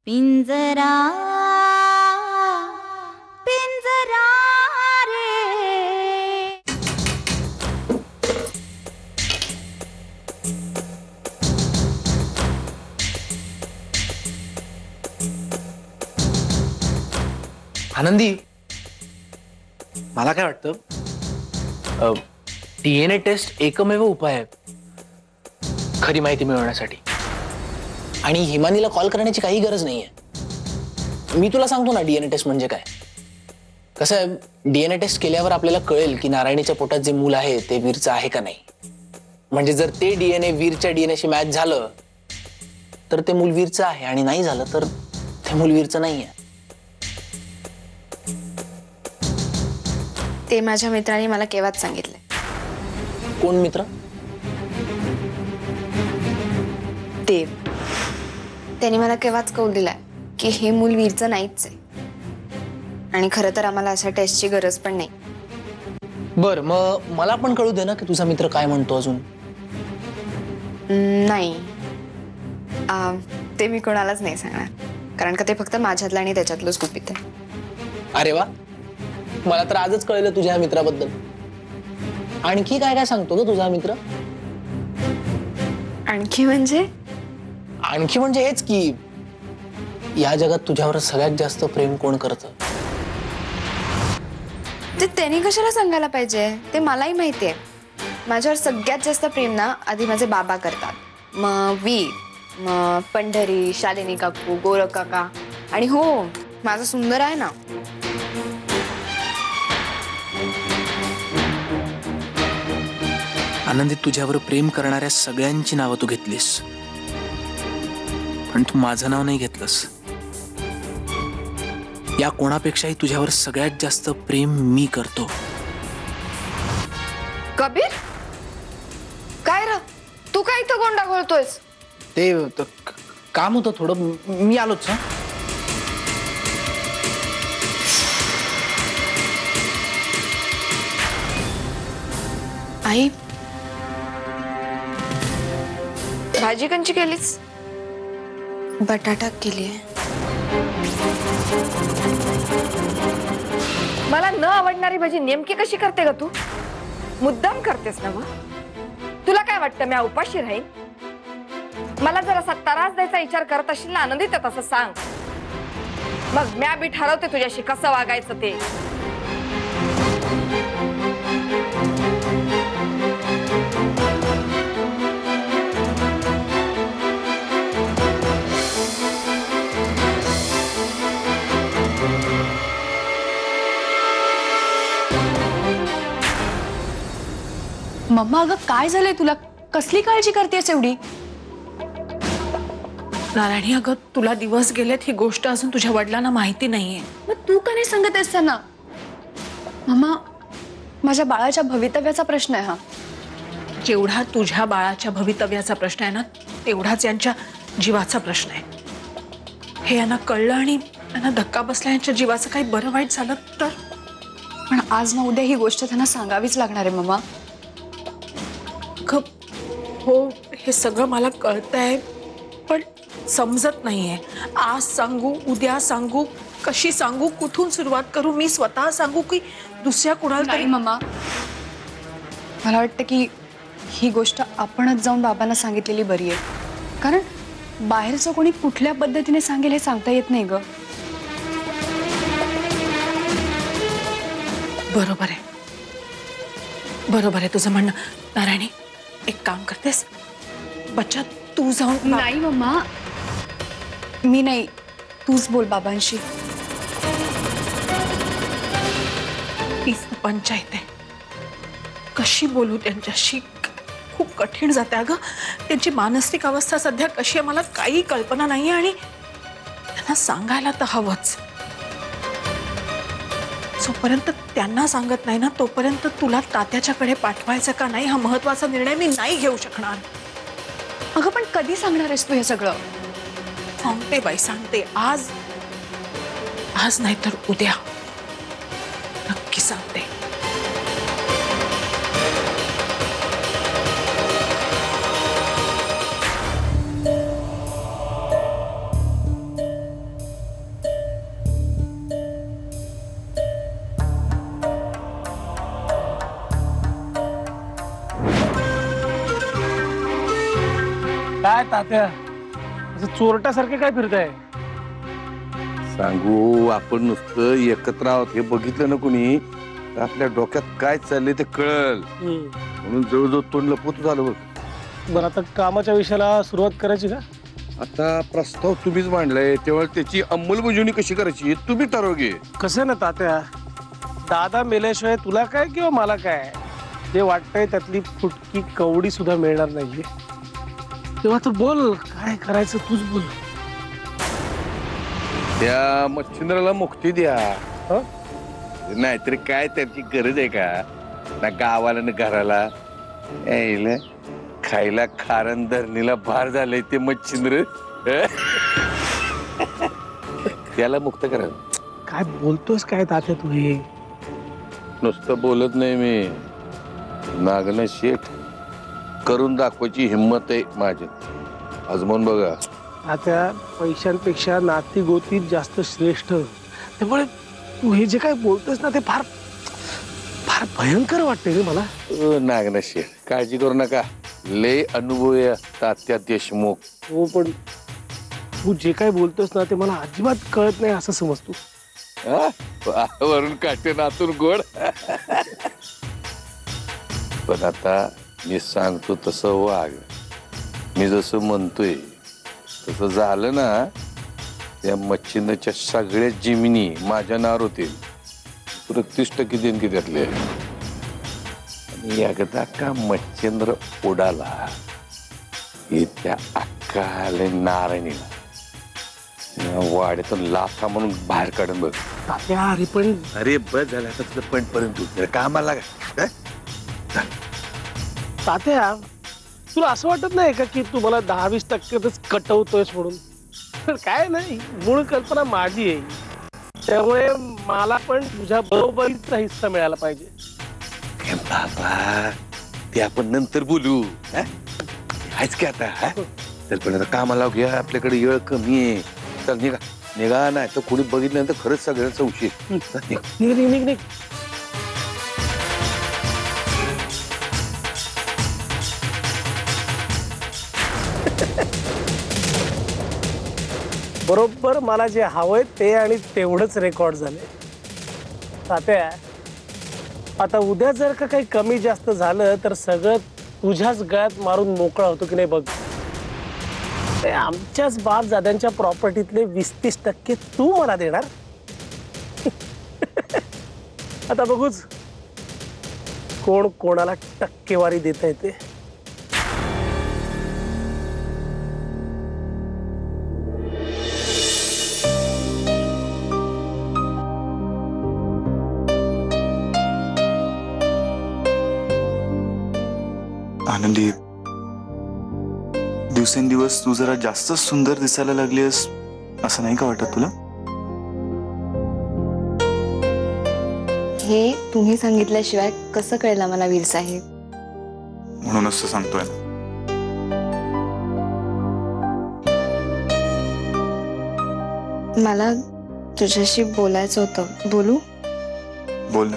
पिंजरा पिंजरा रे। आनंदी, मला काय वाटतं, डीएनए टेस्ट एकमेव उपाय आहे खरी माहिती मिळवण्यासाठी. आणि हिमानीला कॉल करण्याची काही गरज नाहीये. मी तुला सांगतो ना डीएनए टेस्ट म्हणजे काय. कसं आहे, डीएनए टेस्ट केल्यावर आपल्याला कळेल की नारायणीच्या पोटात जे मूल आहे ते वीरचं आहे का नाही. म्हणजे जर ते डीएनए वीरच्या डीएनएशी मॅच झालं तर ते मूल वीरचं आहे, आणि नाही झालं तर ते मूल वीरचं नाहीये. ते माझ्या मित्राने मला केव्हाच सांगितलंय. कोण मित्र? देव. त्याने मला केव्हाच कौल दिलाय की हे मूल वीरचं नाहीच आहे, आणि खरं तर आम्हाला अशा टेस्टची गरज पण नाही. बर, मग मला पण कळू दे ना की तुझा मित्र काय म्हणतो अजून. नाही, ते मी कोणालाच नाही सांगणार, कारण का ते फक्त माझ्यातलं आणि त्याच्यातलंच गुपित आहे. अरे वा, मला तर आजच कळलं तुझ्या मित्राबद्दल. आणखी काय काय सांगतो ग तुझा मित्र? आणखी म्हणजे हेच की या जगात तुझ्यावर सगळ्यात जास्त प्रेम कोण करतं. ते त्यांनी कशाला सांगायला पाहिजे, ते मलाही माहितीये. माझ्यावर सगळ्यात जास्त प्रेम ना आधी माझे बाबा करतात, मग वीर, मग पंढरी, शालिनी काकू, गोरख काका, आणि हो, माझा सुंदर आहे ना. आनंदी, तुझ्यावर प्रेम करणाऱ्या सगळ्यांची नावं तू घेतलीस, पण तू माझं नाव नाही घेतलंस. या कोणापेक्षाही तुझ्यावर सगळ्यात जास्त प्रेम मी करतो. कबीर, काय र, तू काय इथं गोंडा घोळतोयस? ते काम होतं थोडं, मी आलोच. आई, भाजी कंची केलीस? बटाटा केलीये. मला न आवडणारी भाजी नेमकी कशी करते ग तू? मुद्दाम करतेस ना मग? तुला काय वाटतं मी उपाशी राहीन? मला जर असा त्रास द्यायचा विचार करत असशील ना आनंदी, तर तसं सांग, मग म्या बी ठरवते तुझ्याशी कसं वागायचं ते. मम्मा, अगं काय झालंय तुला? कसली काळजी करतेस एवढी? नारायणी, अगं तुला दिवस गेलेत ही गोष्ट अजून तुझ्या वडिलांना माहिती नाहीये. मग तू का नाही सांगत आहेस त्यांना? मम्मा, माझ्या बाळाच्या भवितव्याचा प्रश्न आहे हा. जेवढा तुझ्या बाळाच्या भवितव्याचा प्रश्न आहे ना, तेवढाच यांच्या जीवाचा प्रश्न आहे. हे यांना कळलं आणि यांना धक्का बसला, यांच्या जीवाचं काही बरं वाईट झालं तर? पण आज ना उद्या ही गोष्ट त्यांना सांगावीच लागणार आहे मम्मा. हो, हे सगळं मला कळतंय, पण समजत नाहीये. आज सांगू, उद्या सांगू, कशी सांगू, कुठून सुरुवात करू? मी स्वतः सांगू की दुसऱ्या कुणाला तरी? मम्मा, मला वाटतं की ही गोष्ट आपणच जाऊन बाबांना सांगितलेली बरी आहे, कारण बाहेरचं कोणी कुठल्या पद्धतीने सांगेल हे सांगता येत नाही ग. बरोबर आहे तुझं म्हणणं. नारायणी, एक काम करतेस, बच्चा तू जाऊन. नाही मम्मा, मी नाही, तूच बोल बाबांशी. तीच पंचायत आहे, कशी बोलू त्यांच्याशी? खूप कठीण जाते अगं. त्यांची मानसिक अवस्था सध्या कशी आहे मला काही कल्पना नाहीये, आणि त्यांना सांगायला तर हवंच. जोपर्यंत त्यांना सांगत नाही ना, तोपर्यंत तुला तात्याच्याकडे पाठवायचं का नाही हा महत्वाचा निर्णय मी नाही घेऊ शकणार. अगं पण कधी सांगणार आहेस तू हे सगळं? सांगते बाई, सांगते. आज नाही तर उद्या नक्की सांगते. तात्या असं चोरट्यासारखे काय फिरताय? सांगू आपण नुसतं एकत्र आहोत हे बघितलं ना कुणी तर आपल्या डोक्यात काय चाललंय ते कळल म्हणून जवळजवळ तोंड लपवत झालं बघ. बरं आता कामाच्या विषयाला सुरुवात करायची का? आता प्रस्ताव तुम्हीच मांडलाय तेव्हा त्याची अंमलबजावणी कशी करायची हे तुम्ही ठरव घे. कसं ना तात्या, दादा मेल्याशिवाय तुला काय किंवा मला काय जे वाटतंय त्यातली फुटकी कवडी सुद्धा मिळणार नाहीये. तेव्हा तू बोल काय करायचं तूच बोल. त्या मच्छिंद्राला मुक्ती द्या. हं? नाहीतरी काय त्याची गरज आहे का ना गावाला ना घराला यायला खायला खारण धरणीला भार झालंय ते मच्छिंद्र त्याला मुक्त करा. काय बोलतोस काय तात्या तू हे? नुसतं बोलत नाही मी, नागन शेठ करून दाखवायची हिंमत आहे माझी. आजमावून बघा. तात्या पैशांपेक्षा नाती गोतीत जास्त श्रेष्ठ. त्यामुळे तू हे जे काय बोलतोस ना ते फार फार भयंकर वाटतंय रे मला. नागन शेठ काळजी करू नका, लय अनुभव आहे तात्या देशमुख. हो पण तू जे काय बोलतोस ना ते मला अजिबात कळत नाही असं समजतो. हा? वरून काटे नातून गोड. पण आता मी सांगतो तसं वाग, मी जसं म्हणतोय तसं झालं ना त्या मच्छिंद्रच्या सगळ्या जिमिनी माझ्या नावावर होतील. 33% देणगी त्यातले. आणि एकदा का मच्छिंद्र उडाला हे त्या अक्काले नारायणीला वाड्यातून लाथा म्हणून बाहेर काढून बघ. तात्या अरे पण अरे बस झालं आता तुझं पण पर्यंत कामाला काय. तात्या तुला असं वाटत नाही का की तू मला 10-20%च कटवतोयस म्हणून? तर काय नाही, मूळ कल्पना माझी आहे त्यामुळे मला पण तुझ्या बरोबरीचा हिस्सा मिळाला पाहिजे. काय बाबा ते आपण नंतर बोलू. आहेच की आता. तर पण आता कामाला घ्या, आपल्याकडे वेळ कमी आहे. चल निघा निघा, नाही तर कोणी बघितल्यानंतर खरंच सगळ्यांचा उशीर. निघ. बरोबर मला जे हवंय ते आणि तेवढंच रेकॉर्ड झाले. तात्या आता उद्या जर का काही कमी जास्त झालं तर सगळं तुझ्याच गळ्यात मारून मोकळा होतो की नाही बघ. ते आमच्याच बाप दादांच्या प्रॉपर्टीतले 20-30% तू मला देणार. आता बघूच कोण कोणाला टक्केवारी देता येते. आनंदी, दिवसेंदिवस तू जरा जास्त सुंदर दिसायला लागलीस असं नाही का वाटत तुला? हे तुम्ही सांगितल्याशिवाय कसं कळलं मला वीर साहेब? म्हणूनच तर सांगतोय ना. मला तुझ्याशी बोलायचं होतं. बोलू? बोल ना.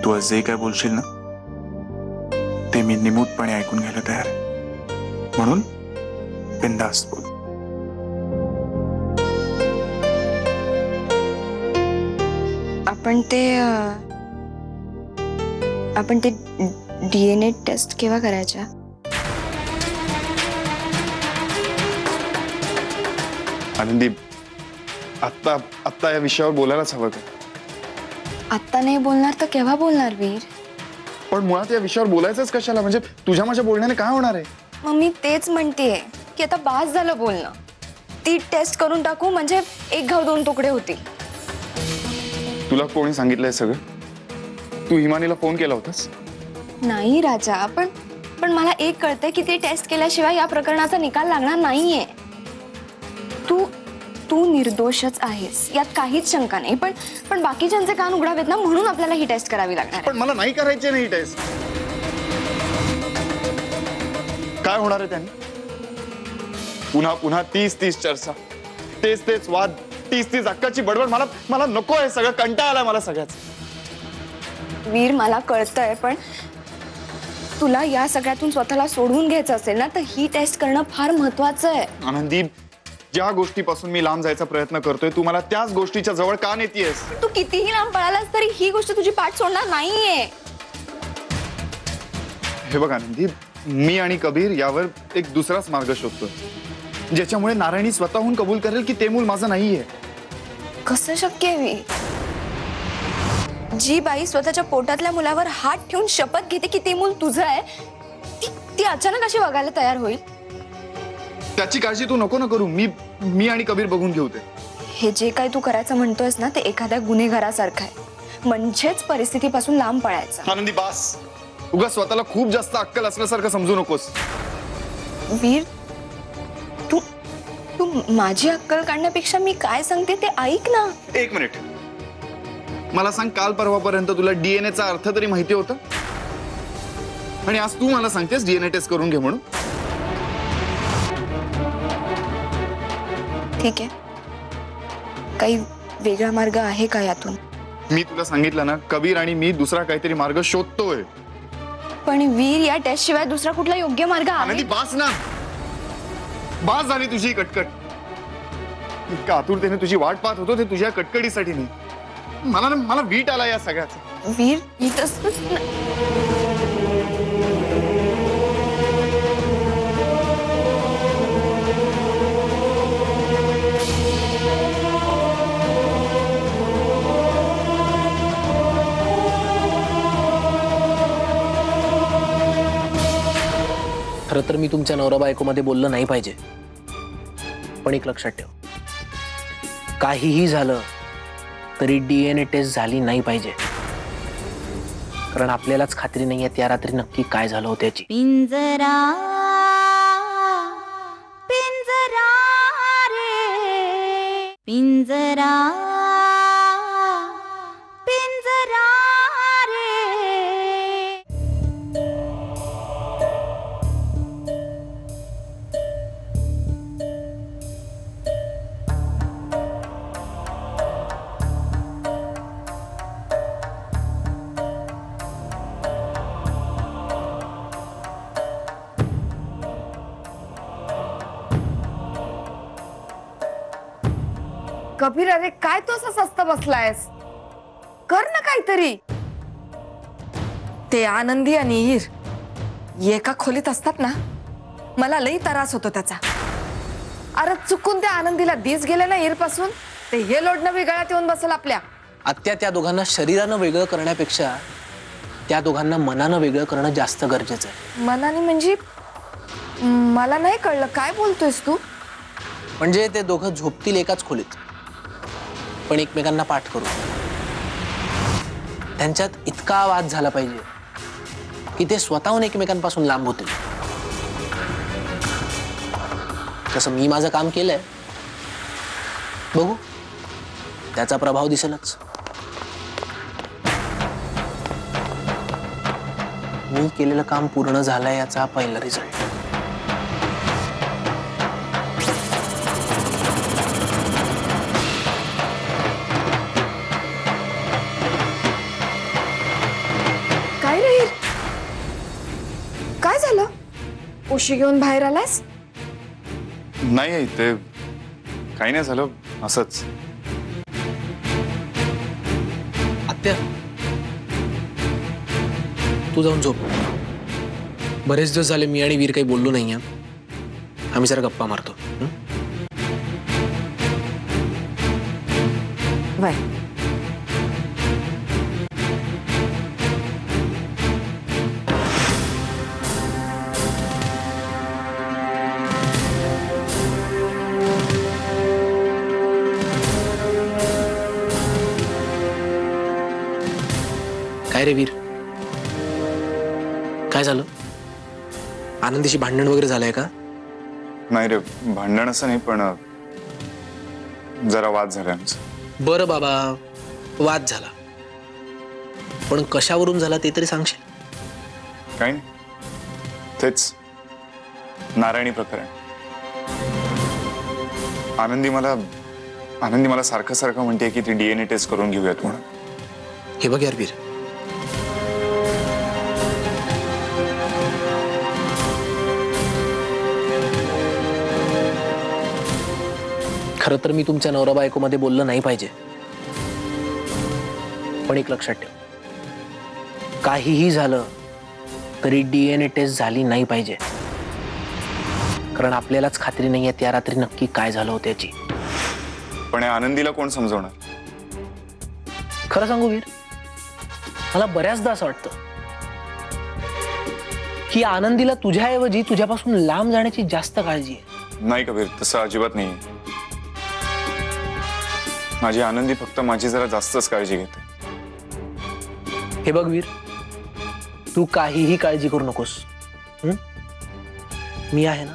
तू आज जे काय बोलशील ना ते मी निमूटपणे ऐकून घ्यायला तयार आहे. म्हणून बिनधास्त बोल. आपण ते DNA टेस्ट केव्हा करायच्या? आनंदी, आत्ता या विषयावर बोलायलाच हवं का? आत्ता नाही बोलणार तर केव्हा बोलणार वीर? पण मुळात या विषयावर बोलायचंच कशाला? म्हणजे तुझ्या माझ्या बोलण्याने काय होणार आहे? मग मी तेच म्हणतेय की आता बास झालं बोलणं. ती टेस्ट करून टाकू म्हणजे एक घाव दोन तुकडे होतील. तुला कोणी सांगितलंय सगळं? तू हिमानीला फोन केला होतास? नाही राजा, पण मला एक कळतंय की ती टेस्ट केल्याशिवाय या प्रकरणाचा निकाल लागणार नाहीये. तू निर्दोषच आहेस यात काहीच शंका नाही. पण बाकीच्यांचे कान उघडावेत ना, म्हणून आपल्याला ही टेस्ट करावी लागणार. पण मला नाही करायची नाही टेस्ट. काय होणार आहे त्याने? पुन्हा 30 चर्चा, तेच वाद, 30 अक्काची बडबड. मला नको आहे सगळं. कंटाळा आलाय मला सगळ्याच. वीर मला कळतंय, तुला या सगळ्यातून स्वतःला सोडवून घ्यायचं असेल ना तर ही टेस्ट करणं फार महत्वाचं आहे. आनंदी, ज्या गोष्टीपासून मी लांब जायचा प्रयत्न करतोय तू मला त्याच गोष्टीच्या जवळ का नेतीयस? तू कितीही लांब पळालास तरी ही गोष्ट तुझी पाठ सोडणार नाहीये. हे बघ आनंदी, मी आणि कबीर यावर एक दुसराच मार्ग शोधतोय ज्याच्यामुळे नारायणी स्वतःहून कबूल करेल की ते मूल माझं नाहीये. कसं शक्य आहे? जी बाई स्वतःच्या पोटातल्या मुलावर हात ठेवून शपथ घेते की ते मूल तुझं आहे, ती अचानक अशी वागायला तयार होईल? त्याची काळजी तू नको ना करू. मी आणि कबीर बघून घेऊ ते. हे जे काही तू करायचं म्हणतोयस ना ते एखाद्या गुन्हेगारासारखं आहे, म्हणजेच परिस्थितीपासून लांब पळायचं. आनंदी बास, उगा स्वतःला खूप जास्त अक्कल असल्यासारखं समजू नकोस. वीर, तू तू माझी अक्कल काढण्यापेक्षा मी काय सांगते ते ऐक ना. एक मिनिट, मला सांग, काल परवापर्यंत तुला डीएनएचा अर्थ तरी माहिती होता आणि आज तू मला सांगतेस डीएनए टेस्ट करून घे म्हणून? ठीक आहे, काही वेगळा मार्ग आहे का यातून? मी तुला सांगितलं ना, कबीर आणि मी दुसरा काहीतरी मार्ग शोधतोय. पण वीर, या टेस्ट शिवाय दुसरा कुठला योग्य मार्ग आहे? आनंदी बास ना, बास झाली तुझी कटकट. इतका आतुरतेने तुझी वाट पाहत होतो ते तुझ्या कटकडीसाठी नाही. मला वीट आला या सगळ्याचा. वीर, खरं तर मी तुमच्या नवरा बायकोमध्ये बोललं नाही पाहिजे, पण एक लक्षात ठेव, काहीही झालं तरी डीएनए टेस्ट झाली नाही पाहिजे, कारण आपल्यालाच खात्री नाहीये त्या रात्री नक्की काय झालं होतं त्याची. पिंजरा पिंजरा रे पिंजरा पिंजरा रे. कबीर, अरे काय तू असं सस्त बसलायस? कर ना काहीतरी. ते आनंदी आणि ईर एका खोलीत असतात ना, मला लई त्रास होतो त्याचा. अरे चुकून त्या आनंदीला दिस गेले ना ईर पासून, ते हे लोडणं बिघाळ्यात येऊन बसेल आपल्या. आत्या, त्या दोघांना शरीरानं वेगळं करण्यापेक्षा त्या दोघांना मनानं वेगळं करणं जास्त गरजेचं आहे. मनाने म्हणजे? मला नाही कळलं, काय बोलतोयस तू? म्हणजे ते दोघं झोपतील एकाच खोलीत, पण एकमेकांना पाठ करू. त्यांच्यात इतका वाद झाला पाहिजे की ते स्वतःहून एकमेकांपासून लांब होतील. जसं मी माझं काम केलंय, बघू त्याचा प्रभाव दिसेलच. मी केलेलं काम पूर्ण झालंय याचा पहिला रिझल्ट. काय रे, काय झालं? उशी घेऊन बाहेर आलास? नाही, ते काही नाही झालं, असंच. आत्या, तू जाऊन झोप. बरेच दिवस झाले मी आणि वीर काही बोललो नाहीये. आम्ही जरा गप्पा मारतो. बाय. काय रे वीर, काय झालं? आनंदीशी भांडण वगैरे झालंय का? नाही रे, भांडण असं नाही, पण जरा वाद झाला आमचा. बरं बाबा, वाद झाला, पण कशावरून झाला ते तरी सांगशील? काही नाही, तेच नारायणी प्रकरण. आनंदी मला सारखं सारखं म्हणते की ती डीएनए टेस्ट करून घेऊयात म्हणून. हे बघ यार वीर, खरं तर मी तुमच्या नवरा बायकोमध्ये बोललं नाही पाहिजे, पण एक लक्षात ठेव, काहीही झालं तरी DNA टेस्ट झाली नाही पाहिजे, कारण आपल्यालाच खात्री नाहीये त्या रात्री नक्की काय झालं होतं याची. पण या आनंदीला कोण समजवणार? खरं सांगू वीर, मला बऱ्याचदा असं वाटतं की आनंदीला तुझ्याऐवजी तुझ्यापासून लांब जाण्याची जास्त काळजी आहे. नाही कबीर, तसं अजिबात नाही. माझी आनंदी फक्त माझी जरा जास्तच काळजी घेते. हे बघ वीर, तू काहीही काळजी करू नकोस. मी आहे ना.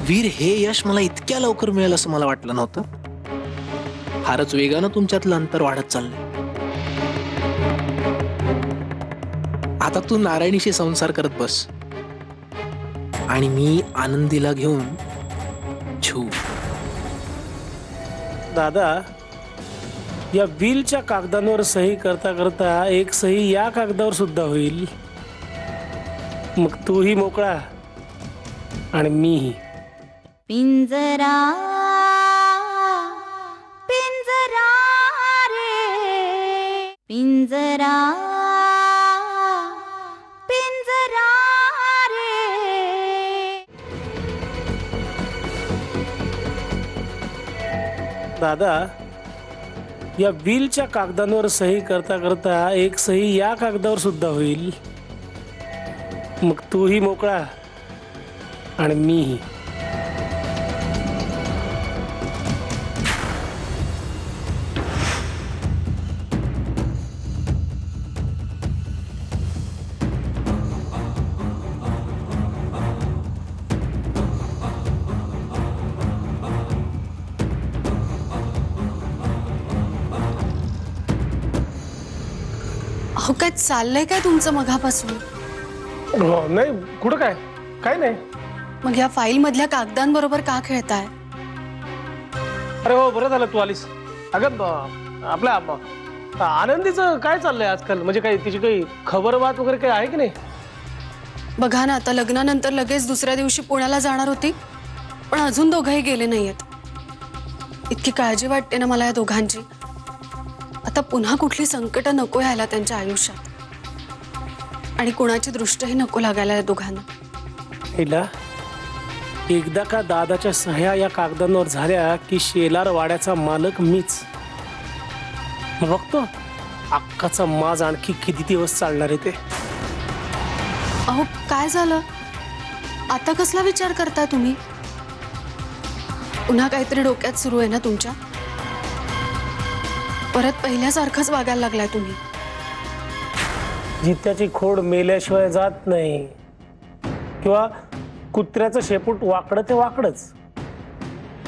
वीर, हे यश मला इतक्या लवकर मिळेल असं मला वाटलं नव्हतं. फारच वेगानं तुमच्यातलं अंतर वाढत चाललंय. आता तू नारायणीशी संसार करत बस आणि मी आनंदीला घेऊन छू. दादा, या बिलच्या कागदांवर सही करता करता एक सही या कागदावर सुद्धा होईल. मग तूही मोकळा आणि मीही. पिंजरा पिंजरा रे पिंजरा पिंजरा रे. दादा, या बिलच्या कागदांवर सही करता करता एक सही या कागदावर सुद्धा होईल. मग तूही मोकळा आणि मीही. अहो, काय चाललंय काय तुमचं मघापासून? नाही, कुठं काय काय नाही. मग या फाईल मधल्या कागदांबरोबर का खेळताय? अरे हो, बरं झालं तू आलीस. अगं आपल्या आनंदीचं काय चाललंय आजकाल? म्हणजे काही तिची काही खबरबात वगैरे काही आहे की नाही? बघा ना, आता लग्नानंतर लगेच दुसऱ्या दिवशी पुण्याला जाणार होती, पण अजून दोघंही गेले नाहीयेत. इतकी काळजी वाटते ना मला या दोघांची. आता पुन्हा कुठली संकट नको यायला त्यांच्या आयुष्यात, आणि कोणाची दृष्टही नको लागायला या दोघांना. हिला एकदा का दादाच्या सह्या या कागदांवर झाल्या की शेलार वाड्याचा मालक मीच. मग बघतो अक्काचा माज आणखी किती दिवस चालणार आहे ते. अहो, काय झालं आता? कसला विचार करताय तुम्ही? पुन्हा काहीतरी डोक्यात सुरू आहे ना तुमच्या? परत पहिल्यासारखंच वागायला लागलाय तुम्ही. जित्याची खोड मेल्याशिवाय जात नाही, किंवा कुत्र्याचं शेपूट वाकडं ते वाकडच.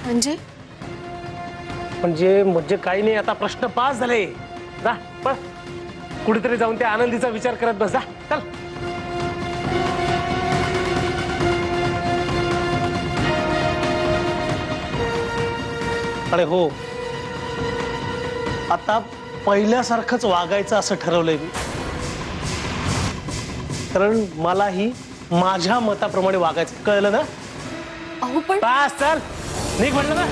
म्हणजे म्हणजे काही नाही. आता प्रश्न पास झाले. जा पळ, कुठेतरी जाऊन त्या आनंदीचा विचार करत बस. जा, चल. अरे हो, आता पहिल्यासारखंच वागायचं असं ठरवलंय मी. कारण मलाही माझ्या मताप्रमाणे वागायचं, कळलं ना? अहो पण पास, चल निघ म्हटलं ना.